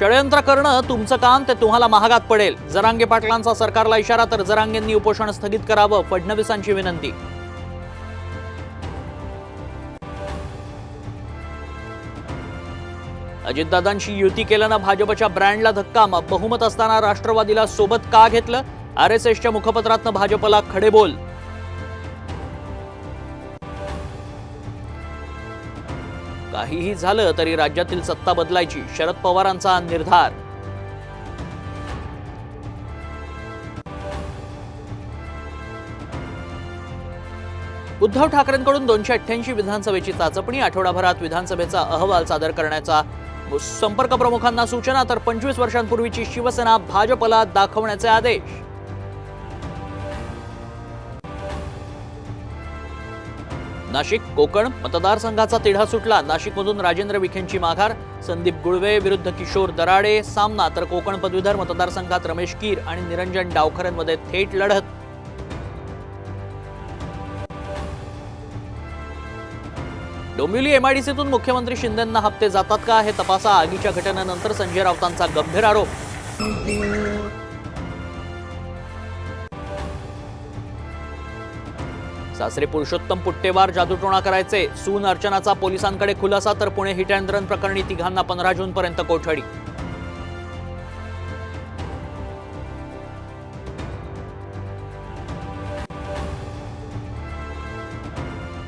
षडयंत्र करणं तुमचं काम, ते तुम्हाला महागात पडेल. जरांगे पाटलांचा सरकारला इशारा, तर जरांगेंनी उपोषण स्थगित करावं, फडणवीसांची विनंती. अजितदादांशी युती केल्यानं भाजपच्या ब्रँडला धक्का. बहुमत असताना राष्ट्रवादीला सोबत का घेतलं? आरएसएसच्या मुखपत्रातनं भाजपला खडेबोल. काहीही झालं तरी राज्यातील सत्ता बदलायची, शरद पवारांचा निर्धार. उद्धव ठाकरेंकडून 288 विधानसभेची चाचपणी. आठवडाभरात विधानसभेचा अहवाल सादर करण्याचा संपर्क प्रमुखांना सूचना, तर 25 वर्षांपूर्वीची शिवसेना भाजपला दाखवण्याचे आदेश. नाशिक कोकण मतदारसंघाचा तिढा सुटला. नाशिकमधून राजेंद्र विखेंची माघार. संदीप गुळवे विरुद्ध किशोर दराडे सामना, तर कोकण पदवीधर मतदारसंघात रमेश कीर आणि निरंजन डावखरेंमध्ये थेट लढत. डोंबिवली एमआयडीसीतून मुख्यमंत्री शिंदेंना हप्ते जातात का, हे तपासा. आगीच्या घटनेनंतर संजय राऊतांचा गंभीर आरोप. सासरे पुरुषोत्तम पुट्टेवार जादूटोणा करायचे. सून अर्चनाचा पोलिसांकडे खुलासा, तर पुणे हिट अँड रन प्रकरणी तिघांना 15 जूनपर्यंत कोठडी.